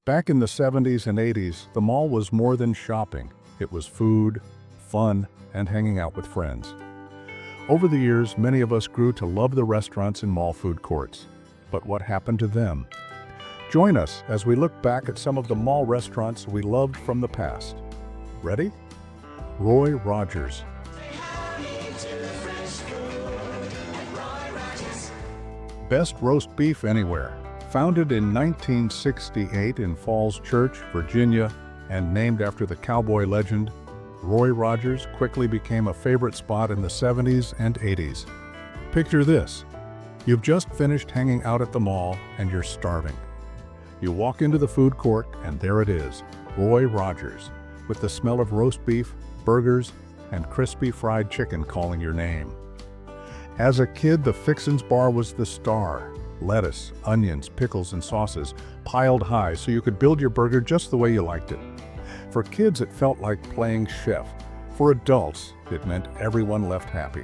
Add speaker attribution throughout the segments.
Speaker 1: Back in the 70s and 80s, the mall was more than shopping. It was food, fun, and hanging out with friends. Over the years, many of us grew to love the restaurants in mall food courts. But what happened to them? Join us as we look back at some of the mall restaurants we loved from the past. Ready? Roy Rogers. Best roast beef anywhere. Founded in 1968 in Falls Church, Virginia, and named after the cowboy legend, Roy Rogers quickly became a favorite spot in the 70s and 80s. Picture this. You've just finished hanging out at the mall and you're starving. You walk into the food court and there it is, Roy Rogers, with the smell of roast beef, burgers, and crispy fried chicken calling your name. As a kid, the Fixin's bar was the star. Lettuce, onions, pickles, and sauces piled high so you could build your burger just the way you liked it. For kids, it felt like playing chef. For adults, it meant everyone left happy.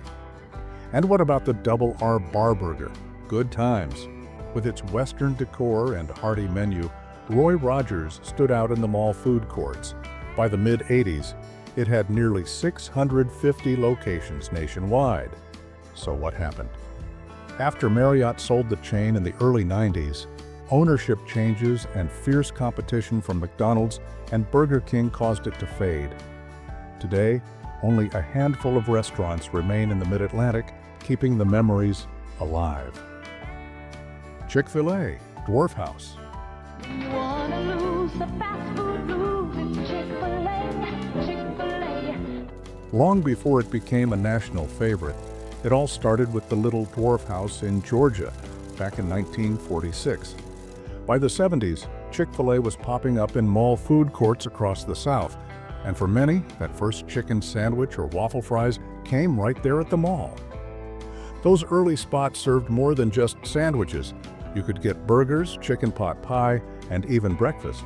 Speaker 1: And what about the Double R Bar Burger? Good times. With its Western decor and hearty menu, Roy Rogers stood out in the mall food courts. By the mid-80s, it had nearly 650 locations nationwide. So what happened? After Marriott sold the chain in the early 90s, ownership changes and fierce competition from McDonald's and Burger King caused it to fade. Today, only a handful of restaurants remain in the Mid-Atlantic, keeping the memories alive. Chick-fil-A Dwarf House.
Speaker 2: You wanna lose the fast food blues, it's Chick-fil-A, Chick-fil-A.
Speaker 1: Long before it became a national favorite, it all started with the Little Dwarf House in Georgia back in 1946. By the 70s, Chick-fil-A was popping up in mall food courts across the South, and for many, that first chicken sandwich or waffle fries came right there at the mall. Those early spots served more than just sandwiches. You could get burgers, chicken pot pie, and even breakfast.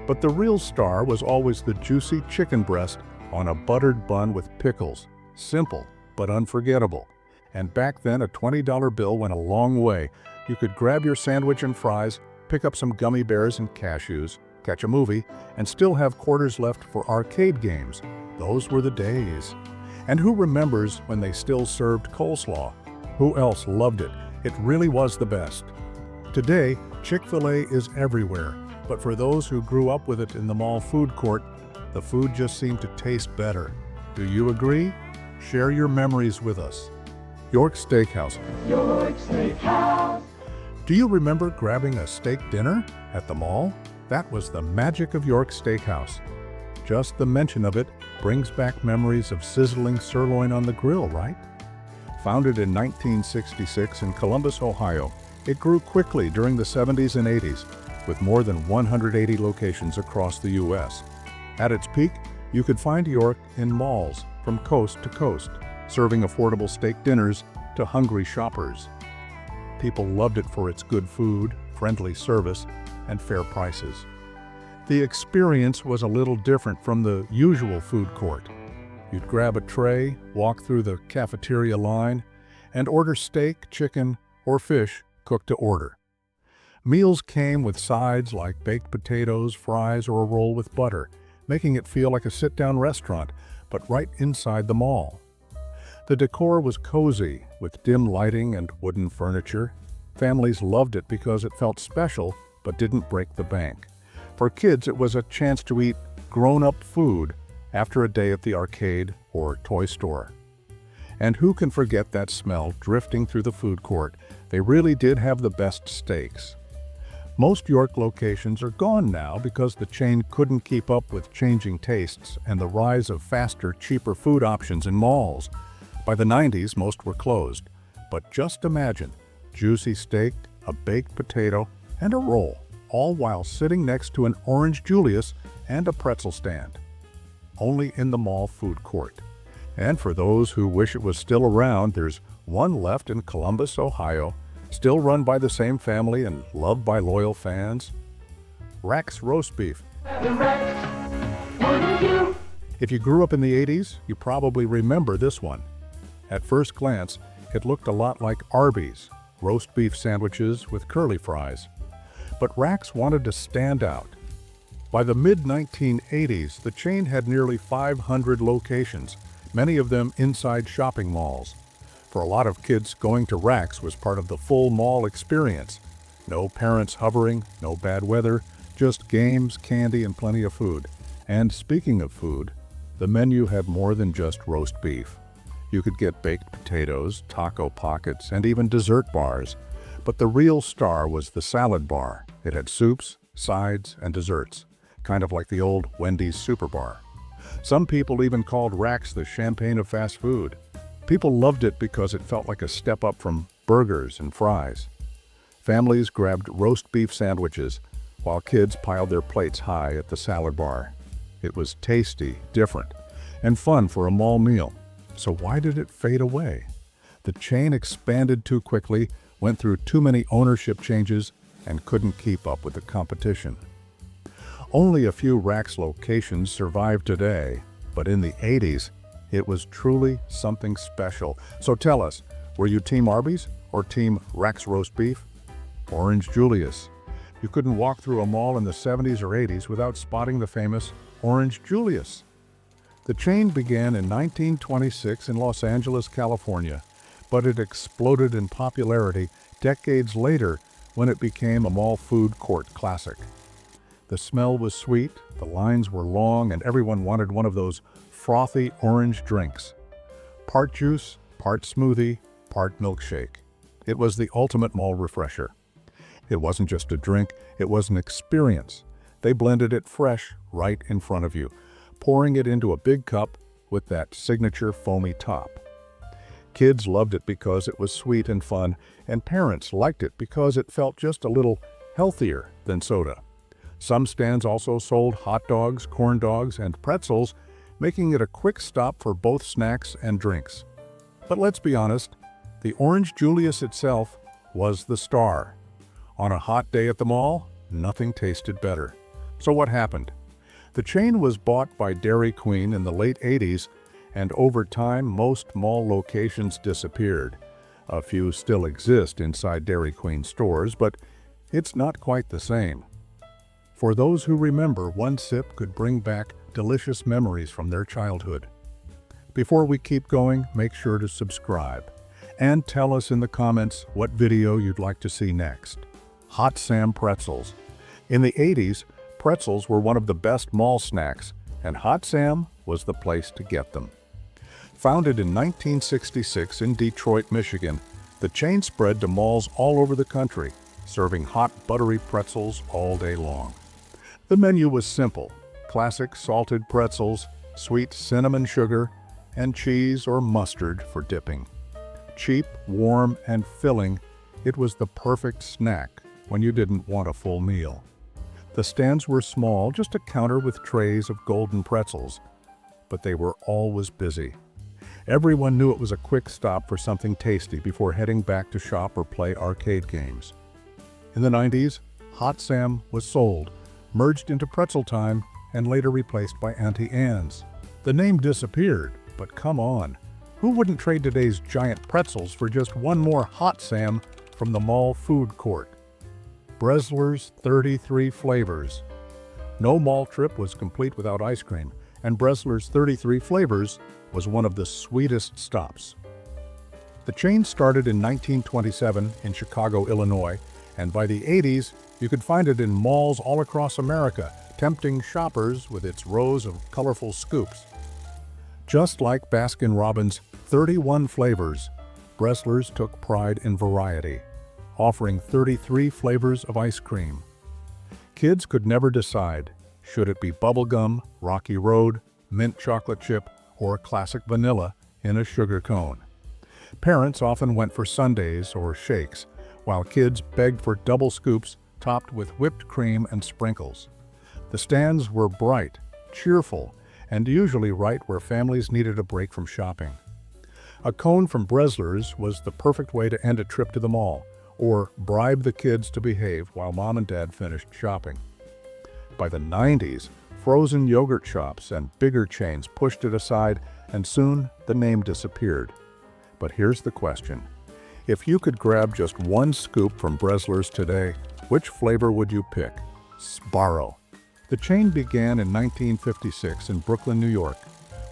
Speaker 1: But the real star was always the juicy chicken breast on a buttered bun with pickles. Simple, but unforgettable. And back then, a $20 bill went a long way. You could grab your sandwich and fries, pick up some gummy bears and cashews, catch a movie, and still have quarters left for arcade games. Those were the days. And who remembers when they still served coleslaw? Who else loved it? It really was the best. Today, Chick-fil-A is everywhere, but for those who grew up with it in the mall food court, the food just seemed to taste better. Do you agree? Share your memories with us. York Steakhouse.
Speaker 2: York Steakhouse.
Speaker 1: Do you remember grabbing a steak dinner at the mall? That was the magic of York Steakhouse. Just the mention of it brings back memories of sizzling sirloin on the grill, right? Founded in 1966 in Columbus, Ohio, it grew quickly during the 70s and 80s, with more than 180 locations across the U.S. At its peak, you could find York in malls from coast to coast, serving affordable steak dinners to hungry shoppers. People loved it for its good food, friendly service, and fair prices. The experience was a little different from the usual food court. You'd grab a tray, walk through the cafeteria line, and order steak, chicken, or fish cooked to order. Meals came with sides like baked potatoes, fries, or a roll with butter, making it feel like a sit-down restaurant, but right inside the mall. The decor was cozy, with dim lighting and wooden furniture. Families loved it because it felt special, but didn't break the bank. For kids, it was a chance to eat grown-up food after a day at the arcade or toy store. And who can forget that smell drifting through the food court? They really did have the best steaks. Most York locations are gone now because the chain couldn't keep up with changing tastes and the rise of faster, cheaper food options in malls. By the 90s, most were closed. But just imagine, juicy steak, a baked potato, and a roll, all while sitting next to an Orange Julius and a pretzel stand. Only in the mall food court. And for those who wish it was still around, there's one left in Columbus, Ohio, still run by the same family and loved by loyal fans. Rax Roast Beef.
Speaker 2: The Rex, wouldn't you?
Speaker 1: If you grew up in the 80s, you probably remember this one. At first glance, it looked a lot like Arby's, roast beef sandwiches with curly fries. But Rax wanted to stand out. By the mid-1980s, the chain had nearly 500 locations, many of them inside shopping malls. For a lot of kids, going to Rax was part of the full mall experience. No parents hovering, no bad weather, just games, candy, and plenty of food. And speaking of food, the menu had more than just roast beef. You could get baked potatoes, taco pockets, and even dessert bars. But the real star was the salad bar. It had soups, sides, and desserts, kind of like the old Wendy's Super Bar. Some people even called Rax the champagne of fast food. People loved it because it felt like a step up from burgers and fries. Families grabbed roast beef sandwiches, while kids piled their plates high at the salad bar. It was tasty, different, and fun for a mall meal. So why did it fade away? The chain expanded too quickly, went through too many ownership changes, and couldn't keep up with the competition. Only a few Rax locations survive today, but in the 80s, it was truly something special. So tell us, were you Team Arby's or Team Rax Roast Beef? Orange Julius. You couldn't walk through a mall in the 70s or 80s without spotting the famous Orange Julius. The chain began in 1926 in Los Angeles, California, but it exploded in popularity decades later when it became a mall food court classic. The smell was sweet, the lines were long, and everyone wanted one of those frothy orange drinks. Part juice, part smoothie, part milkshake. It was the ultimate mall refresher. It wasn't just a drink, it was an experience. They blended it fresh right in front of you, pouring it into a big cup with that signature foamy top. Kids loved it because it was sweet and fun, and parents liked it because it felt just a little healthier than soda. Some stands also sold hot dogs, corn dogs, and pretzels, making it a quick stop for both snacks and drinks. But let's be honest, the Orange Julius itself was the star. On a hot day at the mall, nothing tasted better. So what happened? The chain was bought by Dairy Queen in the late 80s, and over time, most mall locations disappeared. A few still exist inside Dairy Queen stores, but it's not quite the same. For those who remember, one sip could bring back delicious memories from their childhood. Before we keep going, make sure to subscribe. And tell us in the comments what video you'd like to see next. Hot Sam Pretzels. In the 80s, pretzels were one of the best mall snacks, and Hot Sam was the place to get them. Founded in 1966 in Detroit, Michigan, the chain spread to malls all over the country, serving hot, buttery pretzels all day long. The menu was simple: classic salted pretzels, sweet cinnamon sugar, and cheese or mustard for dipping. Cheap, warm, and filling, it was the perfect snack when you didn't want a full meal. The stands were small, just a counter with trays of golden pretzels, but they were always busy. Everyone knew it was a quick stop for something tasty before heading back to shop or play arcade games. In the 90s, Hot Sam was sold, merged into Pretzel Time, and later replaced by Auntie Anne's. The name disappeared, but come on, who wouldn't trade today's giant pretzels for just one more Hot Sam from the mall food court? Bresler's 33 flavors. No mall trip was complete without ice cream, and Bresler's 33 flavors was one of the sweetest stops. The chain started in 1927 in Chicago, Illinois, and by the 80s, you could find it in malls all across America, tempting shoppers with its rows of colorful scoops. Just like Baskin-Robbins' 31 flavors, Bresler's took pride in variety, offering 33 flavors of ice cream. Kids could never decide, should it be bubblegum, Rocky Road, mint chocolate chip, or classic vanilla in a sugar cone. Parents often went for sundaes or shakes, while kids begged for double scoops topped with whipped cream and sprinkles. The stands were bright, cheerful, and usually right where families needed a break from shopping. A cone from Bresler's was the perfect way to end a trip to the mall, or bribe the kids to behave while mom and dad finished shopping. By the 90s, frozen yogurt shops and bigger chains pushed it aside, and soon the name disappeared. But here's the question. If you could grab just one scoop from Bresler's today, which flavor would you pick? Sbarro. The chain began in 1956 in Brooklyn, New York,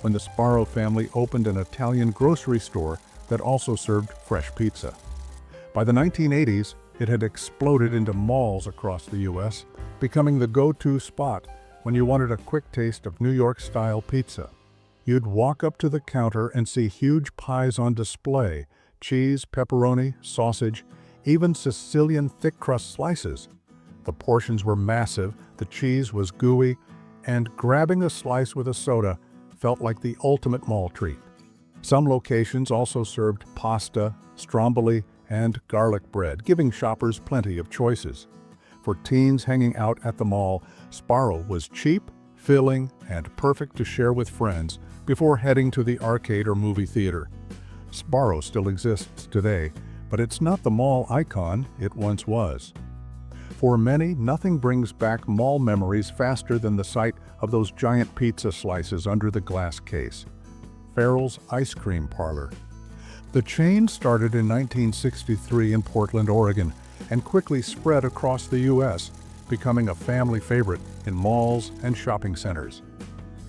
Speaker 1: when the Sbarro family opened an Italian grocery store that also served fresh pizza. By the 1980s, it had exploded into malls across the U.S., becoming the go-to spot when you wanted a quick taste of New York-style pizza. You'd walk up to the counter and see huge pies on display, cheese, pepperoni, sausage, even Sicilian thick-crust slices. The portions were massive, the cheese was gooey, and grabbing a slice with a soda felt like the ultimate mall treat. Some locations also served pasta, stromboli, and garlic bread, giving shoppers plenty of choices. For teens hanging out at the mall, Sbarro was cheap, filling, and perfect to share with friends before heading to the arcade or movie theater. Sbarro still exists today, but it's not the mall icon it once was. For many, nothing brings back mall memories faster than the sight of those giant pizza slices under the glass case. Farrell's Ice Cream Parlor. The chain started in 1963 in Portland, Oregon, and quickly spread across the U.S., becoming a family favorite in malls and shopping centers.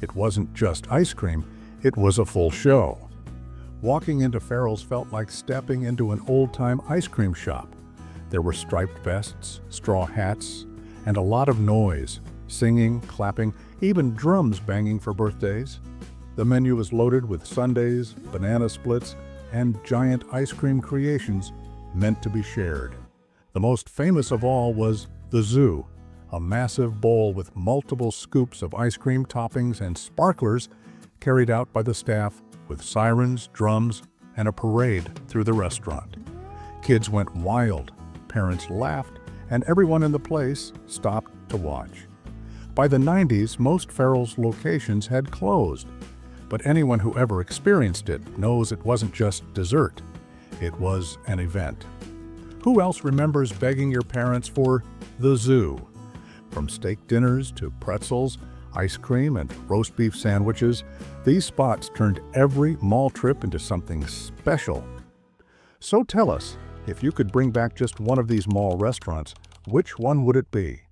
Speaker 1: It wasn't just ice cream, it was a full show. Walking into Farrell's felt like stepping into an old-time ice cream shop. There were striped vests, straw hats, and a lot of noise, singing, clapping, even drums banging for birthdays. The menu was loaded with sundaes, banana splits, and giant ice cream creations meant to be shared. The most famous of all was the Zoo, a massive bowl with multiple scoops of ice cream toppings and sparklers carried out by the staff with sirens, drums, and a parade through the restaurant. Kids went wild, parents laughed, and everyone in the place stopped to watch. By the 90s, most Farrell's locations had closed, but anyone who ever experienced it knows it wasn't just dessert. It was an event. Who else remembers begging your parents for the Zoo? From steak dinners to pretzels, ice cream, and roast beef sandwiches, these spots turned every mall trip into something special. So tell us, if you could bring back just one of these mall restaurants, which one would it be?